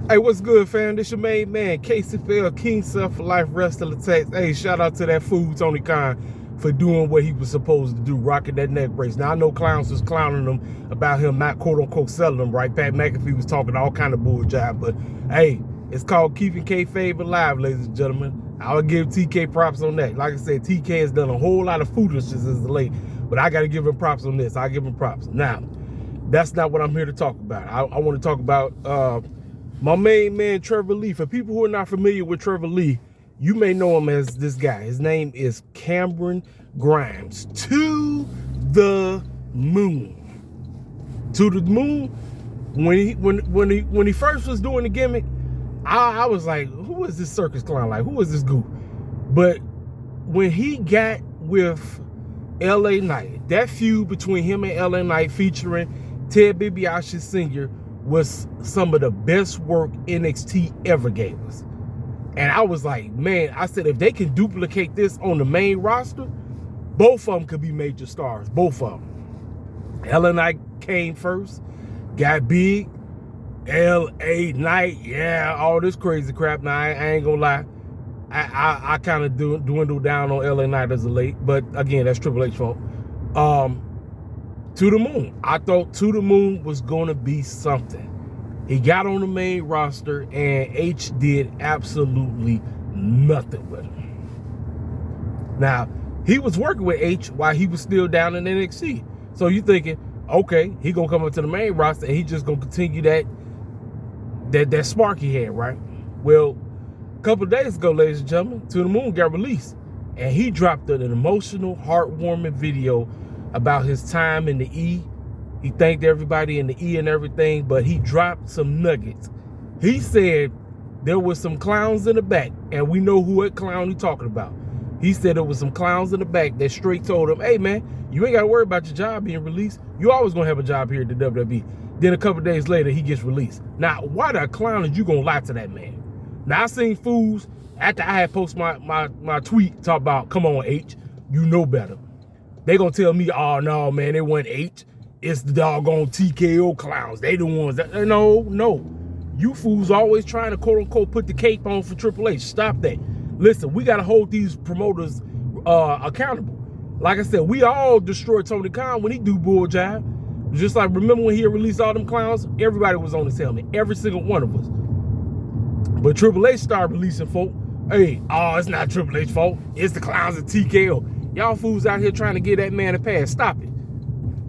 Hey, what's good, fam? This your main man, KCFL, King Self for Life, rest of the text. Hey, shout out to that fool, Tony Khan, for doing what he was supposed to do, rocking that neck brace. Now, I know clowns was clowning him about him not quote-unquote selling them, right? Pat McAfee was talking all kind of bull jive, but hey, it's called keeping kayfabe alive, ladies and gentlemen. I'll give TK props on that. Like I said, TK has done a whole lot of foolishness as of late, but I got to give him props on this. I'll give him props. Now, that's not what I'm here to talk about. I want to talk about my main man, Trevor Lee. For people who are not familiar with Trevor Lee, you may know him as this guy. His name is Cameron Grimes. To the moon. To the moon. When he first was doing the gimmick, I was like, who is this circus clown? Like, who is this goof? But when he got with LA Knight, that feud between him and LA Knight featuring Ted DiBiase Sr. was some of the best work NXT ever gave us. And I was like, man, I said, if they can duplicate this on the main roster, both of them could be major stars. Both of them. LA Knight came first, got big. LA Knight, yeah, all this crazy crap. Now, I ain't gonna lie. I kind of dwindled down on LA Knight as of late. But again, that's Triple H fault. To the moon. I thought To the Moon was going to be something. He got on the main roster and H did absolutely nothing with him. Now, he was working with H while he was still down in NXT. So you thinking, okay, he going to come up to the main roster and he just going to continue that spark he had, right? Well, a couple of days ago, ladies and gentlemen, To the Moon got released. And he dropped an emotional, heartwarming video about his time in the E. He thanked everybody in the E and everything, but he dropped some nuggets. He said there was some clowns in the back, and we know what clown he's talking about. He said there was some clowns in the back that straight told him, hey man, you ain't got to worry about your job being released. You always going to have a job here at the WWE. Then a couple days later, he gets released. Now, why the clown is you going to lie to that man? Now, I seen fools, after I had posted my tweet, talk about, come on, H, you know better. They gonna tell me, oh no, man, they wasn't H. It's the doggone TKO clowns. They the ones that, no. You fools always trying to quote unquote put the cape on for Triple H. Stop that. Listen, we gotta hold these promoters accountable. Like I said, we all destroyed Tony Khan when he do bull jive. Just like, remember when he released all them clowns? Everybody was on his helmet. Every single one of us. But Triple H started releasing folk. Hey, it's not Triple H's fault. It's the clowns at TKO. Y'all fools out here trying to get that man a pass. Stop it.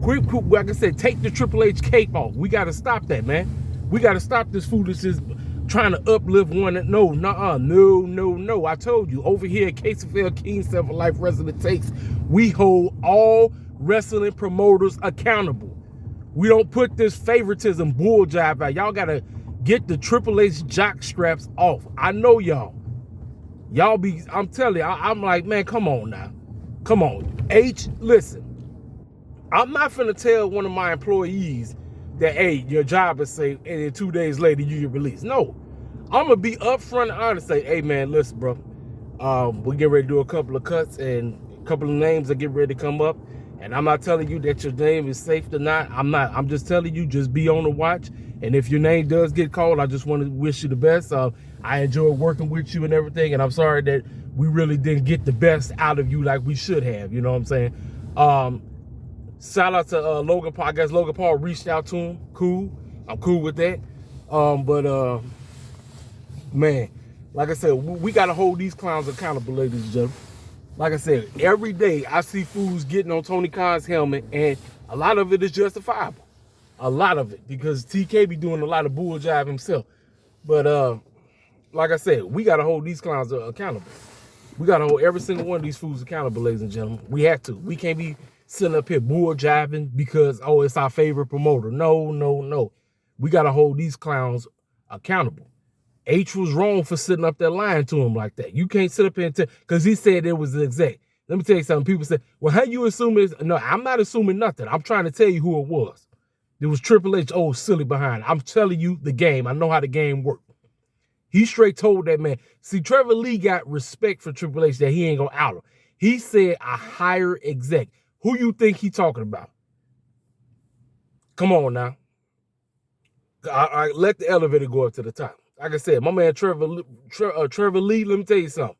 Quick, like I said, take the Triple H cape off. We got to stop that, man. We got to stop this foolishness trying to uplift one. No. I told you, over here at KCFL, King Self for Life, Resident Takes, we hold all wrestling promoters accountable. We don't put this favoritism bull jive out. Y'all got to get the Triple H jock straps off. I know y'all. Y'all be, I'm telling you, I'm like, man, come on now. Come on, H, listen. I'm not finna tell one of my employees that, hey, your job is safe, and then 2 days later you get released. No, I'm gonna be upfront and honest. Say, hey man, listen, bro. We get ready to do a couple of cuts and a couple of names that get ready to come up. And I'm not telling you that your name is safe or not. I'm not. I'm just telling you, just be on the watch. And if your name does get called, I just want to wish you the best. I enjoy working with you and everything, and I'm sorry that we really didn't get the best out of you like we should have. You know what I'm saying? Shout out to Logan Paul. I guess Logan Paul reached out to him. Cool. I'm cool with that. Man, like I said, we got to hold these clowns accountable, ladies and gentlemen. Like I said, every day I see fools getting on Tony Khan's helmet, and a lot of it is justifiable. A lot of it, because TK be doing a lot of bull jive himself. But like I said, we got to hold these clowns accountable. We got to hold every single one of these fools accountable, ladies and gentlemen. We have to. We can't be sitting up here bull jiving because, it's our favorite promoter. No. We got to hold these clowns accountable. H was wrong for sitting up there lying to him like that. You can't sit up here and tell, because he said it was the exec. Let me tell you something. People say, well, how you assuming it's? No, I'm not assuming nothing. I'm trying to tell you who it was. It was Triple H, silly behind. I'm telling you the game. I know how the game works. He straight told that man. See, Trevor Lee got respect for Triple H that he ain't going to out him. He said a higher exec. Who you think he talking about? Come on now. I let the elevator go up to the top. like I said, my man Trevor Lee, let me tell you something.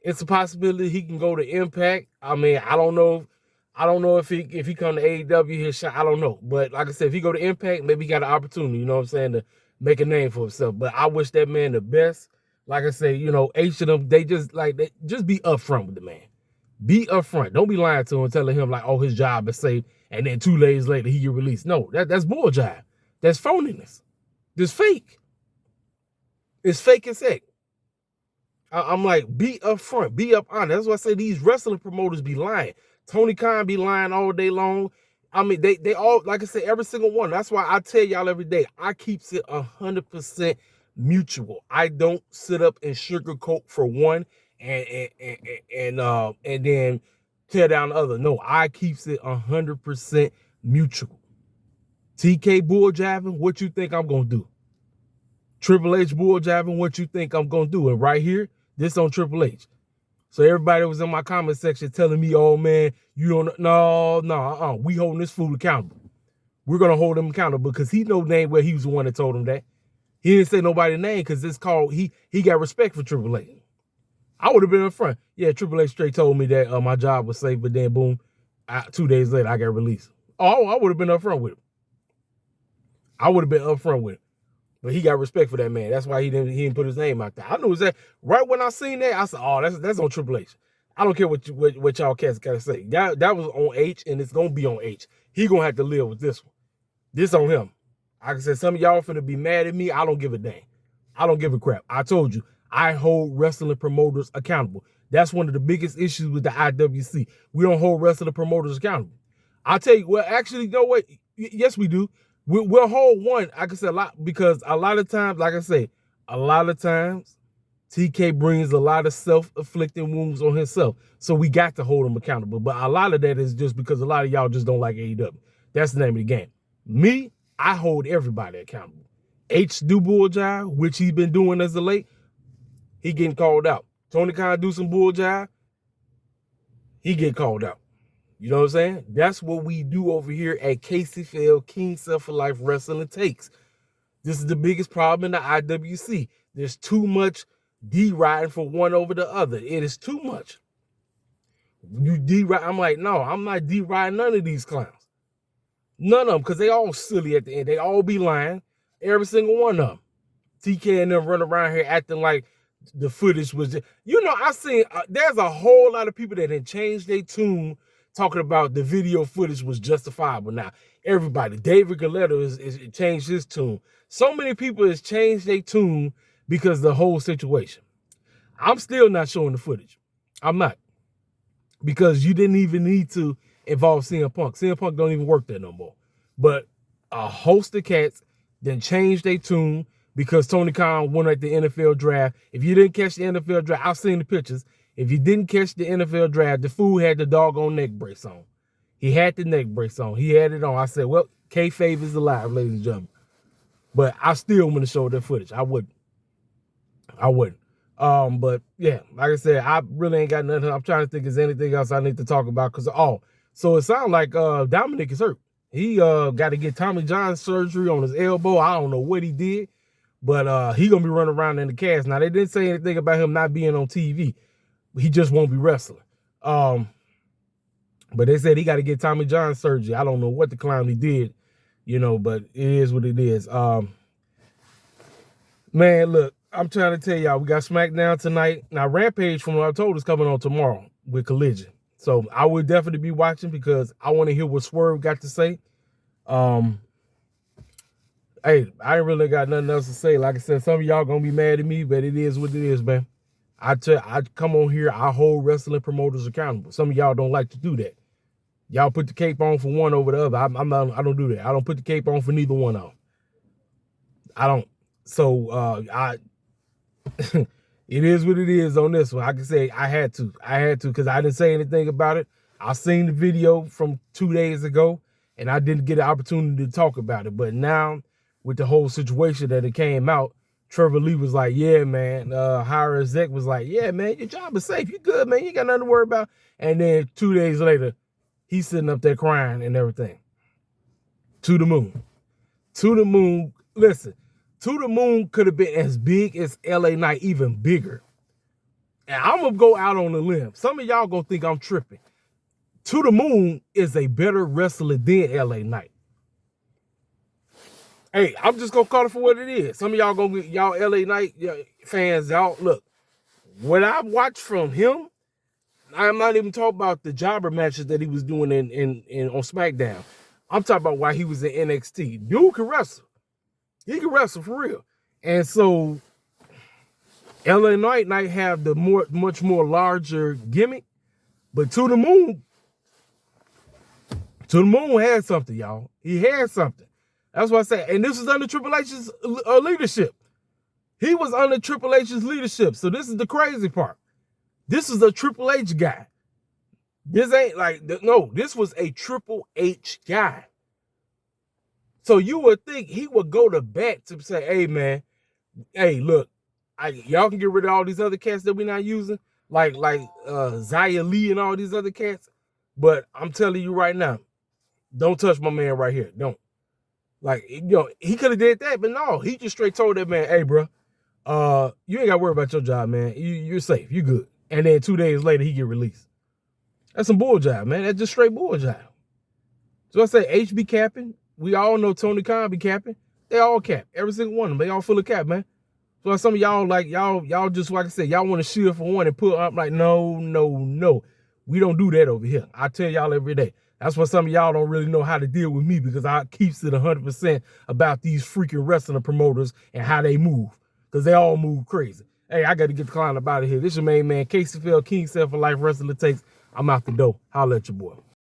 It's a possibility he can go to Impact. I mean, I don't know. I don't know if he come to AEW, his shot. I don't know. But like I said, if he go to Impact, maybe he got an opportunity, you know what I'm saying, to make a name for himself. But I wish that man the best. Like I say, you know, H of them, they just be upfront with the man. Be upfront. Don't be lying to him, telling him like, oh, his job is safe, and then 2 days later he get released. No, that's bull jive. That's phoniness. That's fake. It's fake as heck. I'm like, be upfront, be up honest. That's why I say these wrestling promoters be lying. Tony Khan be lying all day long. I mean, they all, like I said, every single one. That's why I tell y'all every day, I keeps it 100% mutual. I don't sit up and sugarcoat for one and then tear down the other. No, I keeps it 100% mutual. TK bull jiving, what you think I'm gonna do? Triple H bull jiving, what you think I'm gonna do? And right here, this on Triple H. So everybody was in my comment section telling me, oh man, you don't, no, we holding this fool accountable. We're gonna hold him accountable because he know name where he was the one that told him that. He didn't say nobody's name because it's called, he got respect for Triple H. I would have been in front. Yeah, Triple H straight told me that my job was safe, but then boom, 2 days later I got released. Oh, I would have been up front with him. I would have been up front with him. But he got respect for that man. That's why he didn't put his name out there. I knew it was that. Right when I seen that, I said, oh, that's on Triple H. I don't care what y'all cats gotta say. That was on H, and it's gonna be on H. He gonna have to live with this one. This on him. Like I said, some of y'all finna be mad at me. I don't give a damn. I don't give a crap. I told you, I hold wrestling promoters accountable. That's one of the biggest issues with the IWC. We don't hold wrestling promoters accountable. I'll tell you, well, actually, you know what? Yes, we do. We'll hold one, like I said, a lot, because a lot of times, like I say, a lot of times, TK brings a lot of self-afflicting wounds on himself. So we got to hold him accountable. But a lot of that is just because a lot of y'all just don't like AEW. That's the name of the game. Me, I hold everybody accountable. H do bull jive, which he's been doing as of late, he getting called out. Tony Khan do some bull jive, he get called out. You know what I'm saying? That's what we do over here at KCFL, King Self for Life Wrestling Takes. This is the biggest problem in the IWC. There's too much D-riding for one over the other. It is too much. You D-ride, I'm like, no, I'm not D-riding none of these clowns. None of them, because they all silly at the end. They all be lying. Every single one of them. TK and them run around here acting like the footage was just, you know, I seen, there's a whole lot of people that had changed their tune talking about the video footage was justifiable. Now, everybody, David Galletto is changed his tune. So many people has changed their tune because of the whole situation. I'm still not showing the footage. I'm not. Because you didn't even need to involve CM Punk. CM Punk don't even work there no more. But a host of cats then changed their tune because Tony Khan won at the NFL draft. If you didn't catch the NFL draft, I've seen the pictures. If you didn't catch the NFL draft, the fool had the doggone neck brace on. He had the neck brace on. He had it on. I said, well, kayfabe is alive, ladies and gentlemen. But I still want to show that footage. I wouldn't. But yeah, like I said, I really ain't got nothing. I'm trying to think if there's anything else I need to talk about. So it sounds like Dominic is hurt. He got to get Tommy John surgery on his elbow. I don't know what he did, but he gonna be running around in the cast. Now, they didn't say anything about him not being on TV. He just won't be wrestling. But they said he got to get Tommy John surgery. I don't know what the clown he did, you know, but it is what it is. Man, look, I'm trying to tell y'all, we got SmackDown tonight. Now, Rampage, from what I told, is coming on tomorrow with Collision. So I will definitely be watching because I want to hear what Swerve got to say. Hey, I ain't really got nothing else to say. Like I said, some of y'all gonna be mad at me, but it is what it is, man. I come on here, I hold wrestling promoters accountable. Some of y'all don't like to do that. Y'all put the cape on for one over the other. I don't do that. I don't put the cape on for neither one of them. I don't. So it is what it is on this one. I can say I had to because I didn't say anything about it. I seen the video from 2 days ago and I didn't get an opportunity to talk about it. But now with the whole situation that it came out, Trevor Lee was like, yeah, man. Hire exec was like, yeah, man, your job is safe. You good, man. You got nothing to worry about. And then 2 days later, he's sitting up there crying and everything. To the moon. To the moon. Listen, To the Moon could have been as big as LA Knight, even bigger. And I'm going to go out on a limb. Some of y'all going to think I'm tripping. To the Moon is a better wrestler than LA Knight. Hey, I'm just going to call it for what it is. Some of y'all going to be, y'all LA Knight fans, y'all, look, what I watched from him, I'm not even talking about the jobber matches that he was doing in on SmackDown. I'm talking about why he was in NXT. Dude can wrestle. He can wrestle for real. And so LA Knight have the much more larger gimmick, but To the Moon had something, y'all. He had something. That's what I say. And this was under Triple H's leadership. He was under Triple H's leadership. So this is the crazy part. This is a Triple H guy. This ain't like, no, this was a Triple H guy. So you would think he would go to bat to say, hey, man, hey, look, y'all can get rid of all these other cats that we're not using, like Xia Li and all these other cats. But I'm telling you right now, don't touch my man right here. Don't. Like, you know, he could have did that, but no, he just straight told that man, hey, bro, you ain't got to worry about your job, man. You're safe. You good. And then 2 days later, he get released. That's some bull job, man. That's just straight bull job. So I say H be capping. We all know Tony Khan be capping. They all cap. Every single one of them. They all full of cap, man. So some of y'all, like, y'all just, like I said, y'all want to shield for one and put up like, no. We don't do that over here. I tell y'all every day. That's why some of y'all don't really know how to deal with me, because I keeps it 100% about these freaking wrestling promoters and how they move, because they all move crazy. Hey, I got to get the client up out of here. This your main man, KCFL, King Self for Life Wrestling Takes. I'm out the door. Holla at your boy.